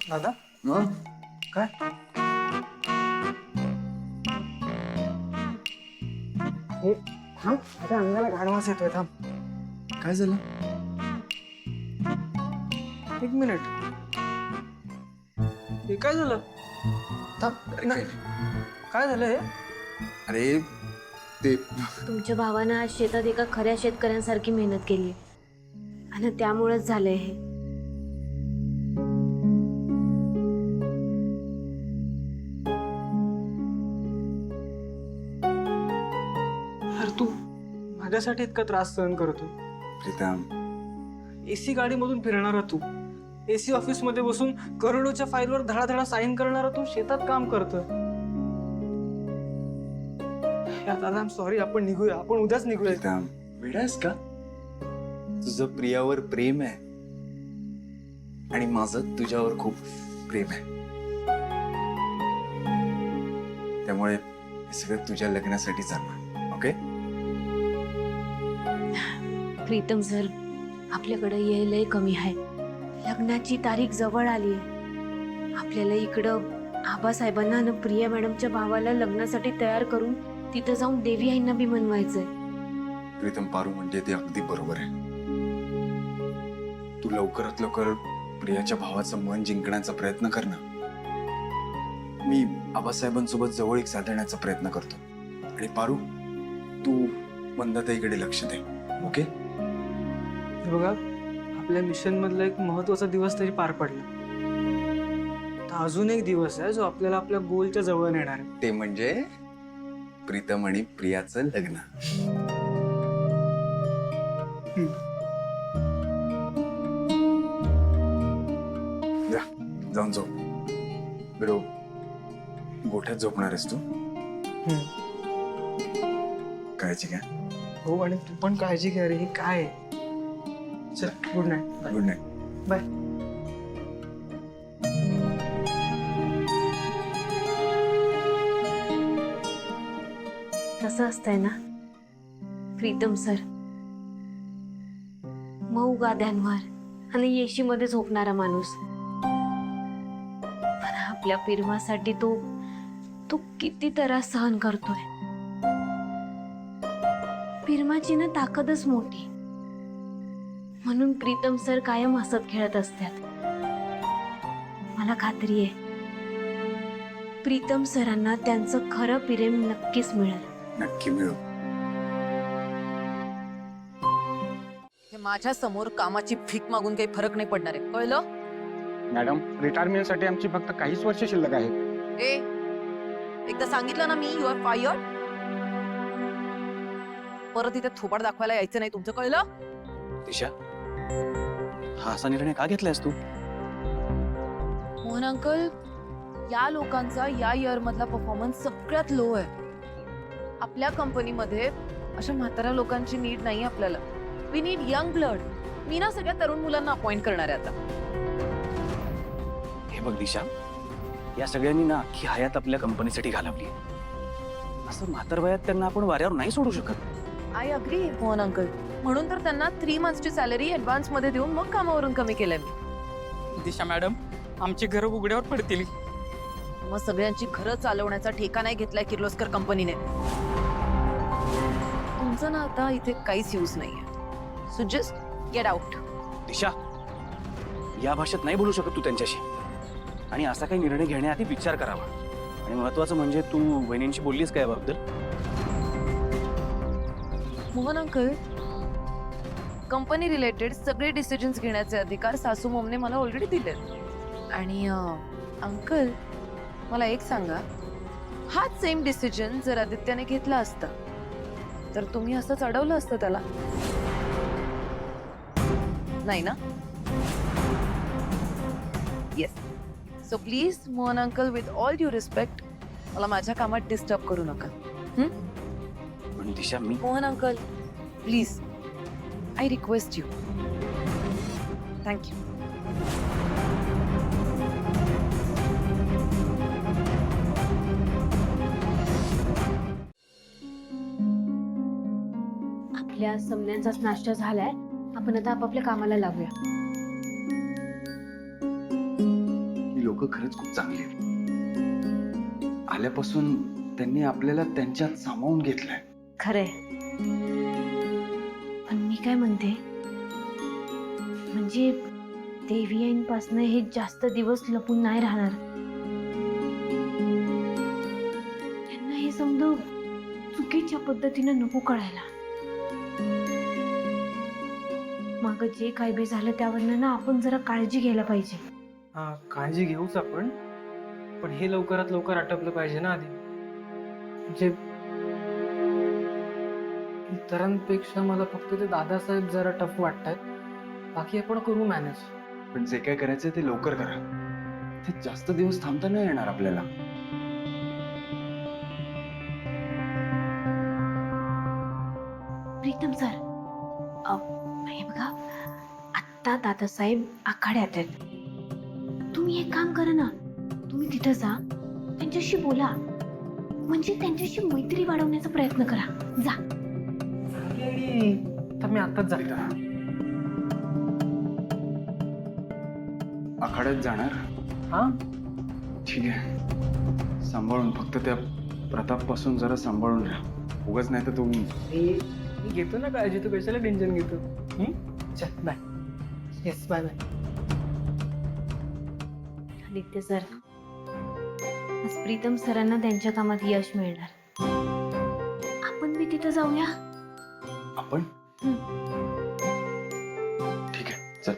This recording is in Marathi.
दादा मग काय हे थांब आता अंगाला गाढवास येतोय थांब काय झालं? एक मिनिट हे काय झालं थांब नाही काय झालं हे अरे ते तुमच्या भावानं आज शेतात एका खऱ्या शेतकऱ्यांसारखी मेहनत केली आणि त्यामुळेच झालंय हे. अरे तू माझ्यासाठी इतका त्रास सहन करतो प्रीतम, एसी गाडीमधून फिरणारा तू एसी ऑफिस मध्ये बसून करोडोच्या फाईलवर धडाधडा साईन करणारा तू शेतात काम करतोय दादा सॉरी आपण निघूया आपण उद्याच निघूया प्रीतम वेडायस का? तुझं प्रियावर प्रेम आहे आणि माझं तुझ्यावर खूप प्रेम आहे. त्यामुळे हे सगळं तुझ्या लग्नासाठी चालणार. ओके? प्रीतम सर आपल्याकडे यायलाही कमी आहे. लग्नाची तारीख जवळ आली आहे. आपल्याला इकडं आबासाहेबांना आणि प्रिया मॅडमच्या भावाला लग्नासाठी तयार करून तिथं जाऊन देवी आईंना बी मनवायचंय. प्रीतम, पारू म्हणते ते अगदी बरोबर आहे. तू लवकरात लवकर प्रियाच्या भावाचं मन जिंकण्याचा प्रयत्न कर ना. मी आबासाहेबांसोबत जवळीक साधण्याचा प्रयत्न करतो. आणि पारू, तू मंदाताईकडे लक्ष दे. ओके? हे बघा आपल्या मिशन मधला एक महत्वाचा दिवस तरी पार पडला. आता अजून एक दिवस आहे जो आपल्याला आपल्या गोलच्या जवळ नेणार आहे. ते म्हणजे प्रीतम आणि प्रियाचं लग्न. जा, जाऊन झोप. बरोबर गोठ्यात झोपणार आहेस तू? काळजी घ्या. हो आणि तू पण काळजी घ्या रे. हे काय आहे? चल good night. Good night. Bye. कसं असतंय ना प्रीतम सर, मऊ गाद्यांवर आणि येशीमध्ये झोपणारा माणूस, पण आपल्या पिरमासाठी तो तो किती त्रास सहन करतोय. पिरमाची ना ताकदच मोठी, म्हणून प्रीतम सर कायम हसत खेळत असतात. मला खात्री आहे प्रीतम सरांना त्यांचं खरं प्रेम नक्कीच मिळेल. नक्की मिळू. हे माझ्या समोर कामाची भीक मागून काही फरक नाही पडणार आहे, कळलं? मॅडम, रिटायरमेंटसाठी आमची फक्त काहीच वर्ष शिल्लक आहेत. ए, एकदा सांगितलं ना मी, यू आर फायर्ड. परत इथे थोबाड दाखवायला यायचं नाही, तुमचं कळलं? दिशा, हा असा निर्णय का घेतलायस तू? मोहन अंकल, या लोकांचा या इयर मधला परफॉर्मन्स सगळ्यात लो आहे. आपल्या कंपनीमध्ये अशा म्हाताऱ्या लोकांची नीड नाही आपल्याला. We need young blood. मी ना सगळ्या तरुण मुलांना अपॉइंट करणार आहे आता. हे बघ दिशा, या सगळ्यांनी ना अख्खी हयात आपल्या कंपनीसाठी घालवली. असं म्हातार वयात त्यांना आपण वाऱ्यावर नाही सोडू शकत. I agree Mohan uncle. म्हणून तर त्यांना 3 मंथ्सची सॅलरी ऍडव्हान्स मध्ये देऊन मग कामावरून कमी केलंय मी. दिशा मॅडम, आमची घरं उघड्यावर पडतील. मग सगळ्यांची घरं चालवण्याचा ठेका नाही घेतलाय किर्लोस्कर कंपनीने. तुमचं ना आता इथे काहीच यूज नाहीये. So just get out. Disha, या भाषेत नाही बोलू शकत तू त्यांच्याशी. आणि असा काही निर्णय घेण्याआधी विचार करावा. आणि महत्वाचं म्हणजे तू वहिनींशी बोललीस काय याबद्दल? मोहन अंकल, कंपनी रिलेटेड सगळे डिसिजन्स घेण्याचे अधिकार सासू मोमने मला ऑलरेडी दिले. आणि अंकल, मला एक सांगा, हाच सेम डिसिजन जर आदित्याने घेतला असता तर तुम्ही असंच अडवलं असतं त्याला? नाही ना? Yes. So please Mohan uncle, with all due respect, मला माझ्या कामात डिस्टर्ब करू नका. पण दिशा, मी Mohan uncle, please, I request you. Thank you. आपल्या समण्यांचाच नाश्ता झालाय. आपण आता आपापल्या कामाला लागूया. लोक खरंच खूप चांगली आहेत. आल्यापासून त्यांनी आपल्याला त्यांच्यात सामावून घेतलंय. खरंय. पण मी काय म्हणते, म्हणजे देवी आईंपासनं हे जास्त दिवस लपून नाही राहणार. त्यांना हे समज चुकीच्या पद्धतीनं नको कळायला. मग जे काय बी झालं त्यावरनं ना आपण जरा काळजी घ्यायला पाहिजे. हा, काळजी घेऊच आपण, पण हे लवकरात लवकर आटपलं पाहिजे ना आधी. म्हणजे इतरांपेक्षा मला फक्त ते दादासाहेब जरा टफ वाटतात. बाकी आपण करू मॅनेज. पण जे काय करायचं ते लवकर करा. ते जास्त दिवस थांबता नाही येणार आपल्याला. प्रीतम सर, हे बघा, आत्ता दादासाहेब आखाड्यात आहेत. तुम्ही एक काम करा ना, तुम्ही तिथं जा, त्यांच्याशी बोला, म्हणजे त्यांच्याशी मैत्री वाढवण्याचा प्रयत्न करा. जा. तर मी आताच जातो. आखाड्यात जाणार? हा, ठीक आहे. सांभाळून, फक्त त्या प्रताप पासून जरा सांभाळून राहा. उगाच नाही तर तू. मी घेतो ना काळजी, तू कशाला टेन्शन घेतो. चल bye. Yes, bye bye. Aditya sir, आज प्रीतम सरांना त्यांच्या कामात यश मिळणार. आपण बी तिथं जाऊया. आपण ठीक आहे, चल.